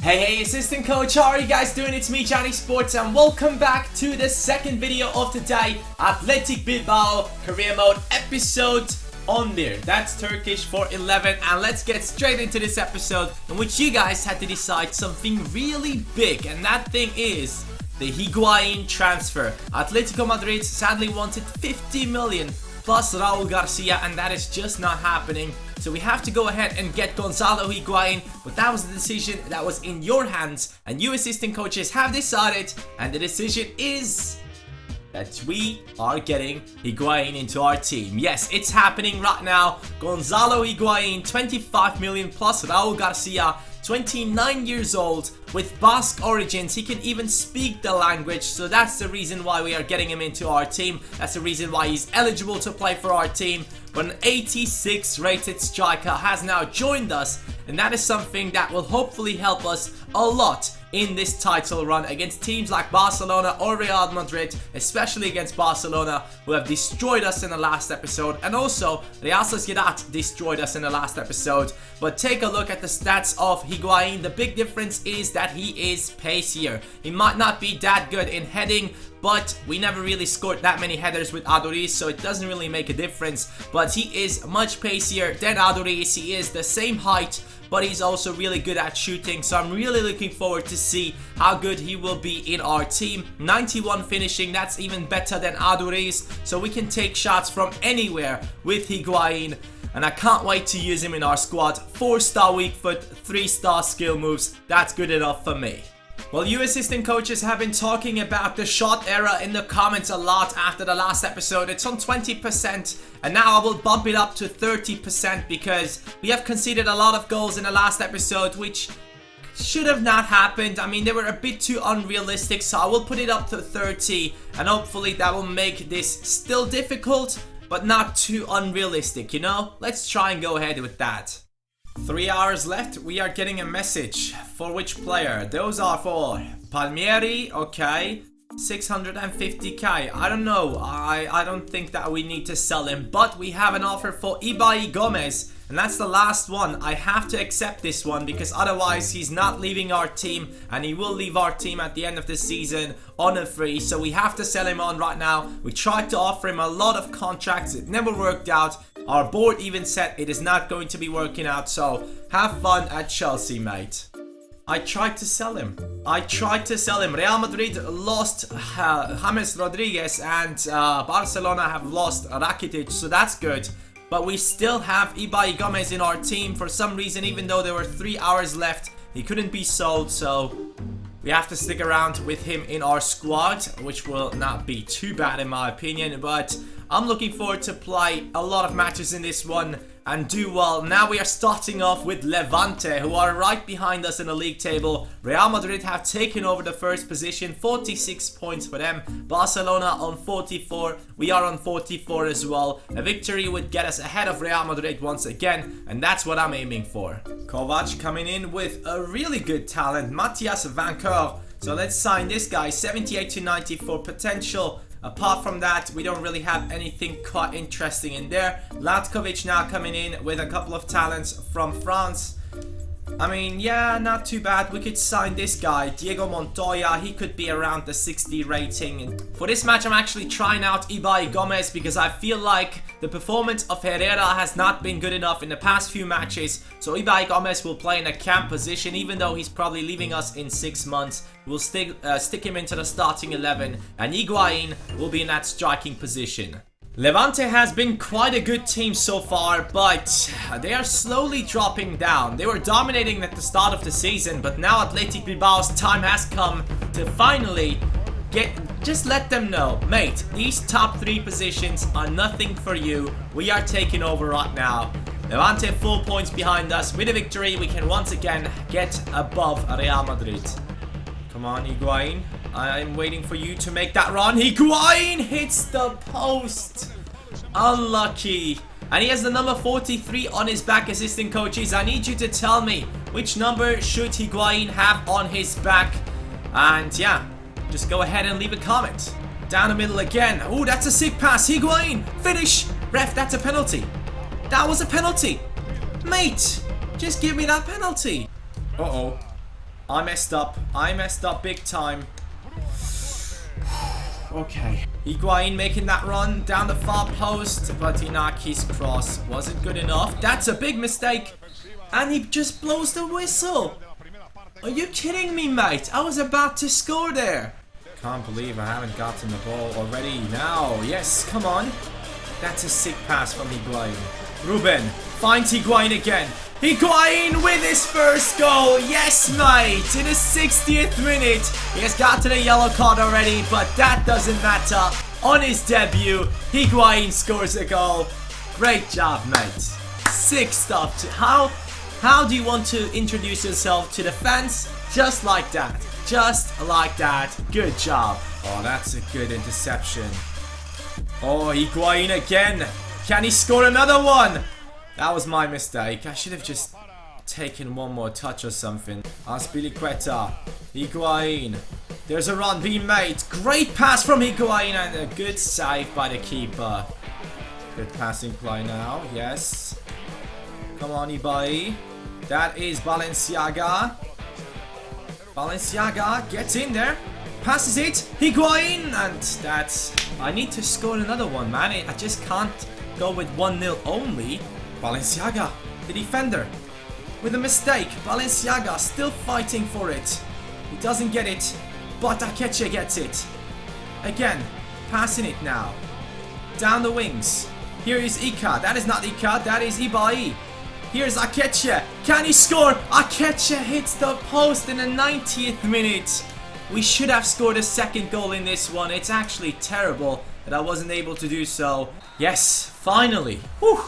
Hey, assistant coach, how are you guys doing? It's me, CaniSports, and welcome back to the second video of the day, Athletic Bilbao career mode episode 11. That's Turkish for 11, and let's get straight into this episode in which you guys had to decide something really big, and that thing is the Higuain transfer. Atletico Madrid sadly wanted 50 million plus Raul Garcia, and that is just not happening. So we have to go ahead and get Gonzalo Higuain, but that was the decision that was in your hands, and you assistant coaches have decided, and the decision is that we are getting Higuain into our team. Yes, it's happening right now. Gonzalo Higuain, 25 million plus Raul Garcia, 29 years old, with Basque origins. He can even speak the language, so that's the reason why we are getting him into our team. That's the reason why he's eligible to play for our team. But an 86 rated striker has now joined us, and that is something that will hopefully help us a lot in this title run against teams like Barcelona or Real Madrid, especially against Barcelona, who have destroyed us in the last episode, and also Real Sociedad destroyed us in the last episode. But take a look at the stats of Higuain. The big difference is that he is pacier. He might not be that good in heading, but we never really scored that many headers with Aduriz, so it doesn't really make a difference. But he is much pacier than Aduriz. He is the same height, but he's also really good at shooting, so I'm really looking forward to see how good he will be in our team. 91 finishing, that's even better than Aduriz, so we can take shots from anywhere with Higuain, and I can't wait to use him in our squad. 4-star weak foot, 3-star skill moves, that's good enough for me. Well, you assistant coaches have been talking about the shot error in the comments a lot after the last episode. It's on 20%, and now I will bump it up to 30% because we have conceded a lot of goals in the last episode, which should have not happened. I mean, they were a bit too unrealistic, so I will put it up to 30, and hopefully that will make this still difficult, but not too unrealistic, you know? Let's try and go ahead with that. 3 hours left. We are getting a message. For which player? Those are for Palmieri, okay. 650k. I don't know. I don't think that we need to sell him, but we have an offer for Ibai Gomez, and that's the last one. I have to accept this one because otherwise he's not leaving our team, and he will leave our team at the end of the season on a free, so we have to sell him on right now. We tried to offer him a lot of contracts. It never worked out. Our board even said it is not going to be working out, so have fun at Chelsea, mate. I tried to sell him. Real Madrid lost James Rodriguez, and Barcelona have lost Rakitic, so that's good. But we still have Ibai Gomez in our team for some reason. Even though there were 3 hours left, he couldn't be sold, so we have to stick around with him in our squad, which will not be too bad in my opinion. But I'm looking forward to play a lot of matches in this one and do well. Now we are starting off with Levante, who are right behind us in the league table. Real Madrid have taken over the first position, 46 points for them. Barcelona on 44, we are on 44 as well. A victory would get us ahead of Real Madrid once again, and that's what I'm aiming for. Kovac coming in with a really good talent, Matthias Vancouver. So let's sign this guy, 78 to 94 potential. Apart from that, we don't really have anything quite interesting in there. Latkovic now coming in with a couple of talents from France. I mean, yeah, not too bad. We could sign this guy, Diego Montoya. He could be around the 60 rating. For this match, I'm actually trying out Ibai Gomez because I feel like the performance of Herrera has not been good enough in the past few matches. So Ibai Gomez will play in a camp position, even though he's probably leaving us in 6 months. We'll stick him into the starting 11, and Higuain will be in that striking position. Levante has been quite a good team so far, but they are slowly dropping down. They were dominating at the start of the season, but now Athletic Bilbao's time has come to finally just let them know, mate, these top 3 positions are nothing for you. We are taking over right now. Levante 4 points behind us. With a victory, we can once again get above Real Madrid. Come on, Higuain. I'm waiting for you to make that run. Higuain hits the post. Unlucky. And he has the number 43 on his back, assistant coaches. I need you to tell me which number should Higuain have on his back. And yeah, just go ahead and leave a comment. Down the middle again. Oh, that's a sick pass. Higuain, finish. Ref, that's a penalty. That was a penalty. Mate, just give me that penalty. Uh-oh. I messed up. I messed up big time. Okay. Higuain making that run down the far post, but Inaki's cross wasn't good enough. That's a big mistake. And he just blows the whistle. Are you kidding me, mate? I was about to score there. Can't believe I haven't gotten the ball already. Now, yes, come on. That's a sick pass from Higuain. Ruben finds Higuain again. Higuain with his first goal. Yes, mate. In the 60th minute. He has gotten a yellow card already, but that doesn't matter. On his debut, Higuain scores a goal. Great job, mate. Sick stuff. How do you want to introduce yourself to the fans? Just like that. Just like that. Good job. Oh, that's a good interception. Oh, Higuain again. Can he score another one? That was my mistake. I should have just taken one more touch or something. Azpilicueta. Higuain. There's a run being made. Great pass from Higuain and a good save by the keeper. Good passing play now. Yes. Come on, Ibai. That is Balenciaga. Balenciaga gets in there. Passes it. Higuain. And that's... I need to score another one, man. I just can't go with 1-0 only. Balenciaga, the defender, with a mistake. Balenciaga still fighting for it. He doesn't get it, but Akeche gets it. Again, passing it now. Down the wings. Here is Ika. That is not Ika, that is Ibai. Here's Akeche. Can he score? Akeche hits the post in the 90th minute. We should have scored a second goal in this one. It's actually terrible that I wasn't able to do so. Yes, finally. Whew.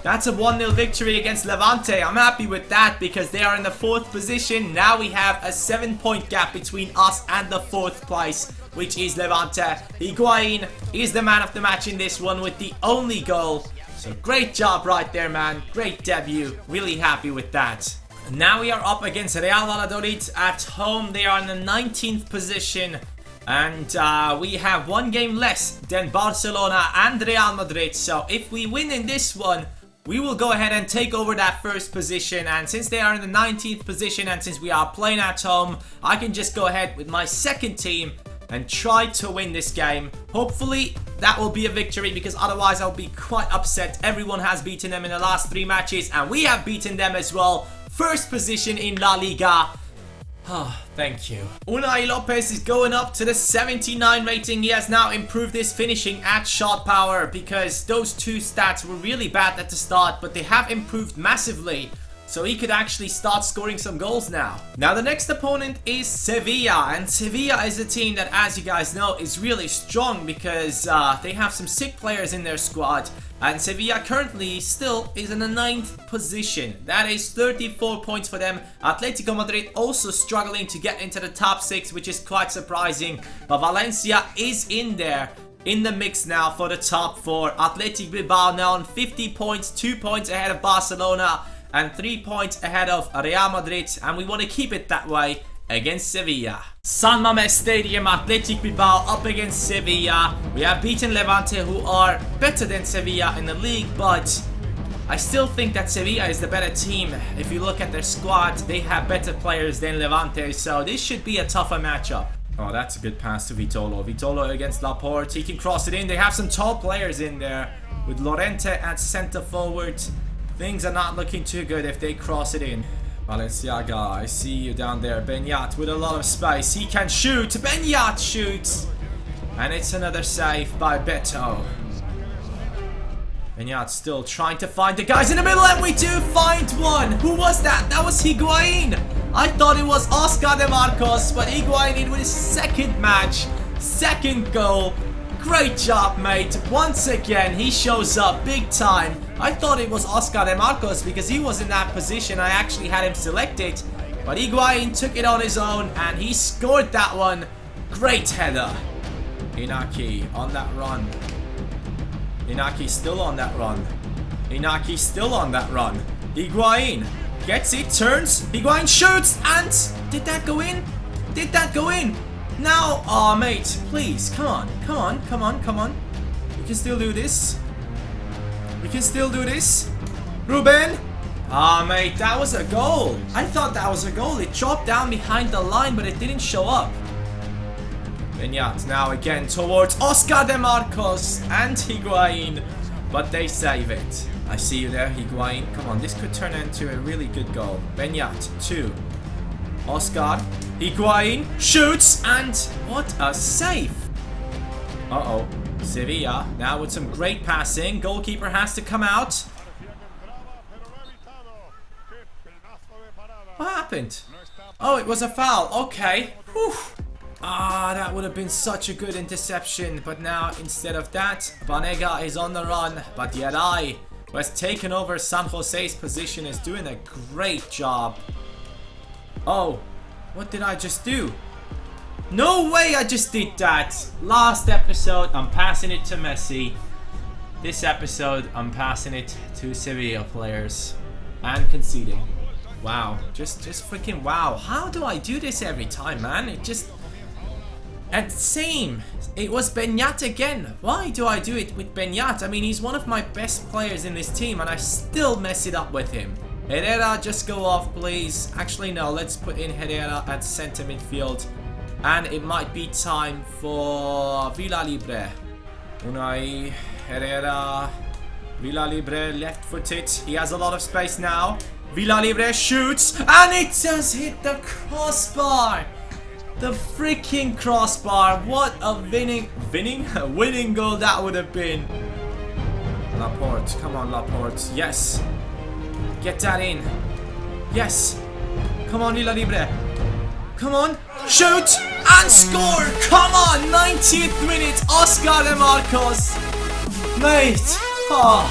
That's a 1-0 victory against Levante. I'm happy with that because they are in the 4th position. Now we have a 7-point gap between us and the 4th place, which is Levante. Higuain is the man of the match in this one with the only goal. So great job right there, man. Great debut. Really happy with that. Now we are up against Real Valladolid at home. They are in the 19th position. And we have one game less than Barcelona and Real Madrid. So if we win in this one, we will go ahead and take over that first position. And since they are in the 19th position and since we are playing at home, I can just go ahead with my second team and try to win this game. Hopefully that will be a victory because otherwise I'll be quite upset. Everyone has beaten them in the last 3 matches and we have beaten them as well. First position in La Liga. Oh, thank you. Unai Lopez is going up to the 79 rating. He has now improved his finishing at shot power because those 2 stats were really bad at the start, but they have improved massively. So he could actually start scoring some goals now. Now the next opponent is Sevilla. And Sevilla is a team that, as you guys know, is really strong because they have some sick players in their squad. And Sevilla currently still is in the 9th position. That is 34 points for them. Atletico Madrid also struggling to get into the top 6, which is quite surprising. But Valencia is in there, in the mix now for the top 4. Athletic Bilbao now on 50 points, 2 points ahead of Barcelona and 3 points ahead of Real Madrid. And we want to keep it that way against Sevilla. San Mamés Stadium, Athletic Bilbao up against Sevilla. We have beaten Levante, who are better than Sevilla in the league, but I still think that Sevilla is the better team. If you look at their squad, they have better players than Levante, so this should be a tougher matchup. Oh, that's a good pass to Vitolo. Vitolo against Laporte. He can cross it in. They have some tall players in there with Lorente at center forward. Things are not looking too good if they cross it in. Balenciaga, I see you down there. Benyat with a lot of space. He can shoot. Benyat shoots. And it's another save by Beto. Benyat still trying to find the guys in the middle, and we do find one. Who was that? That was Higuain. I thought it was Oscar de Marcos, but Higuain in with his second match. Second goal. Great job, mate. Once again, he shows up big time. I thought it was Oscar de Marcos because he was in that position. I actually had him selected. But Higuain took it on his own and he scored that one. Great header. Inaki on that run. Inaki still on that run. Inaki still on that run. Higuain gets it, turns. Higuain shoots and... Did that go in? Did that go in? Now, oh mate, please, come on, come on, come on, come on. We can still do this. We can still do this. Ruben, Ah, mate, that was a goal. I thought that was a goal. It dropped down behind the line, but it didn't show up. Beñat now again towards Oscar de Marcos and Higuain, but they save it. I see you there, Higuain. Come on, this could turn into a really good goal. Beñat, 2. Oscar, Higuain shoots, and what a save. Uh-oh. Sevilla now with some great passing. Goalkeeper has to come out. What happened? Oh, it was a foul. Okay. Whew. Ah, that would have been such a good interception. But now, instead of that, Banega is on the run. But Yarai, who has taken over San Jose's position, is doing a great job. Oh, what did I just do? No way I just did that. Last episode, I'm passing it to Messi. This episode, I'm passing it to Sevilla players. And conceding. Wow. Just freaking wow. How do I do this every time, man? It just... And same. It was Beñat again. Why do I do it with Beñat? I mean, he's one of my best players in this team, and I still mess it up with him. Herrera, just go off, please. Actually, no. Let's put in Herrera at center midfield. And it might be time for Villalibre. Unai, Herrera, Villalibre, left-footed. He has a lot of space now. Villalibre shoots, and it just hit the crossbar. The freaking crossbar. What a winning goal that would have been. Laporte, come on, Laporte. Yes. Get that in. Yes. Come on, Villalibre. Come on. Shoot and score. Come on. 90th minute. Oscar de Marcos. Mate. Oh,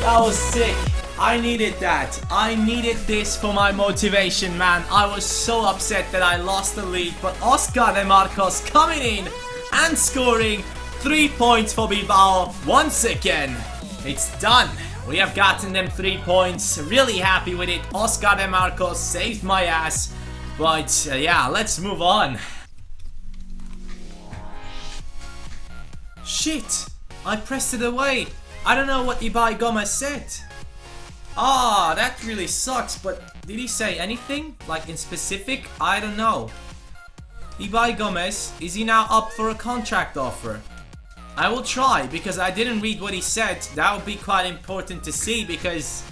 that was sick. I needed that. I needed this for my motivation, man. I was so upset that I lost the lead. But Oscar de Marcos coming in and scoring 3 points for Bilbao once again. It's done. We have gotten them 3 points. Really happy with it. Oscar de Marcos saved my ass. But yeah, let's move on. Shit. I pressed it away. I don't know what Ibai Gomez said. Ah, that really sucks, but did he say anything? Like in specific? I don't know. Ibai Gomez, is he now up for a contract offer? I will try, because I didn't read what he said. That would be quite important to see, because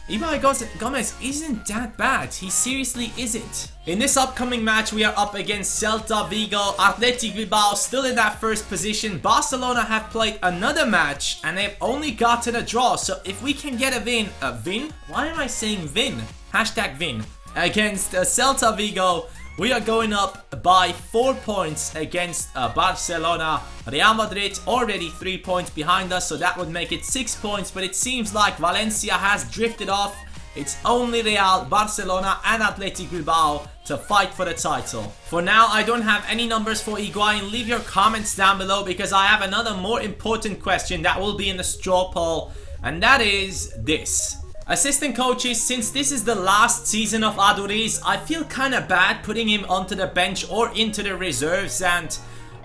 Ibai Gomez isn't that bad. He seriously isn't. In this upcoming match, we are up against Celta Vigo. Athletic Bilbao still in that first position. Barcelona have played another match and they've only gotten a draw. So if we can get a win? Why am I saying win? Hashtag win. Against Celta Vigo, we are going up by 4 points against Barcelona. Real Madrid already 3 points behind us, so that would make it 6 points. But it seems like Valencia has drifted off. It's only Real, Barcelona and Athletic Bilbao to fight for the title. For now, I don't have any numbers for Higuain. Leave your comments down below, because I have another more important question that will be in the straw poll. And that is this. Assistant coaches, since this is the last season of Aduriz, I feel kinda bad putting him onto the bench or into the reserves, and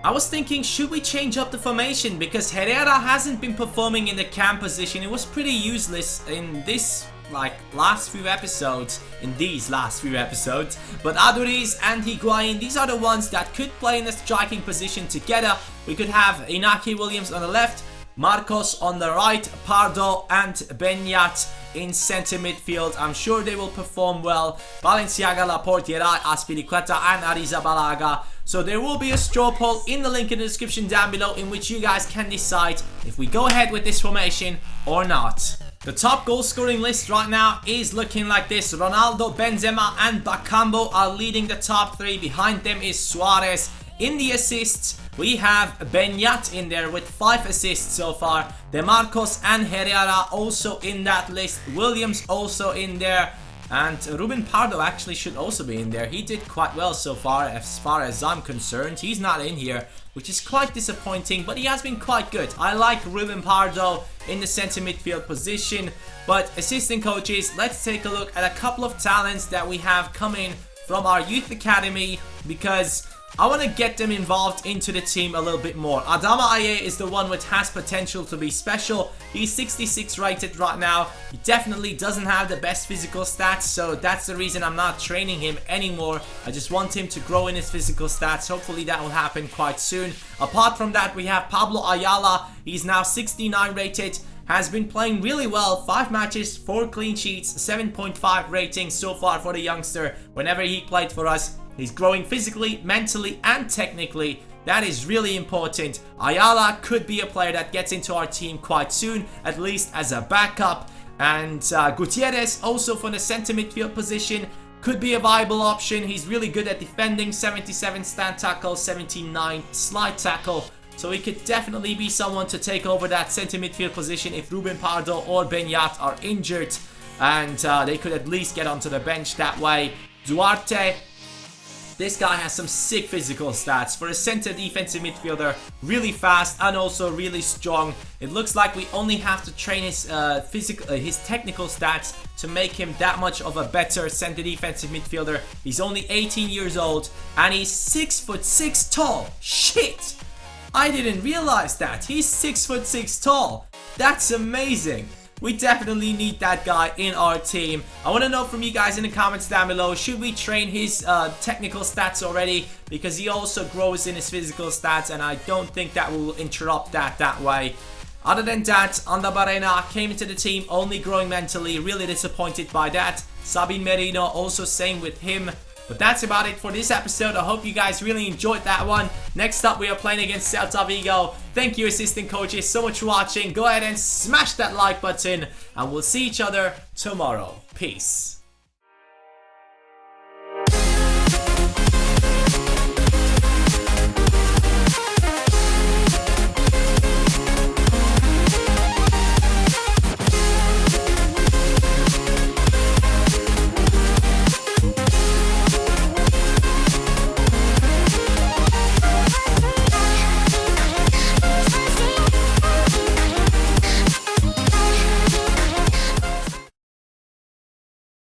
I was thinking, should we change up the formation? Because Herrera hasn't been performing in the cam position. It was pretty useless in this last few episodes, but Aduriz and Higuain, these are the ones that could play in the striking position together. We could have Inaki Williams on the left, Marcos on the right, Pardo and Beñat in center midfield. I'm sure they will perform well. Balenciaga, Laporte, Yeray, Azpilicueta and Arrizabalaga. So there will be a straw poll in the link in the description down below, in which you guys can decide if we go ahead with this formation or not. The top goal scoring list right now is looking like this. Ronaldo, Benzema and Bakambu are leading the top 3. Behind them is Suarez. In the assists, we have Beñat in there with 5 assists so far. De Marcos and Herrera also in that list. Williams also in there. And Ruben Pardo actually should also be in there. He did quite well so far as I'm concerned. He's not in here, which is quite disappointing, but he has been quite good. I like Ruben Pardo in the center midfield position. But assistant coaches, let's take a look at a couple of talents that we have coming from our youth academy, because I want to get them involved into the team a little bit more. Adama Aye is the one which has potential to be special. He's 66 rated right now. He definitely doesn't have the best physical stats, so that's the reason I'm not training him anymore. I just want him to grow in his physical stats. Hopefully that will happen quite soon. Apart from that, we have Pablo Ayala. He's now 69 rated. Has been playing really well. 5 matches, 4 clean sheets, 7.5 rating so far for the youngster. Whenever he played for us, he's growing physically, mentally, and technically. That is really important. Ayala could be a player that gets into our team quite soon, at least as a backup. And Gutierrez, also for the center midfield position, could be a viable option. He's really good at defending, 77 stand tackle, 79 slide tackle. So he could definitely be someone to take over that center midfield position if Ruben Pardo or Benyat are injured. And they could at least get onto the bench that way. Duarte, this guy has some sick physical stats. For a center defensive midfielder, really fast and also really strong. It looks like we only have to train his his technical stats to make him that much of a better center defensive midfielder. He's only 18 years old and he's 6'6" tall. Shit! I didn't realize that. He's 6'6" tall. That's amazing. We definitely need that guy in our team. I want to know from you guys in the comments down below, should we train his technical stats already? Because he also grows in his physical stats and I don't think that will interrupt that way. Other than that, Anda Barena came into the team only growing mentally. Really disappointed by that. Sabin Merino, also same with him. But that's about it for this episode. I hope you guys really enjoyed that one. Next up, we are playing against Celta Vigo. Thank you, assistant coaches, so much for watching. Go ahead and smash that like button. And we'll see each other tomorrow. Peace.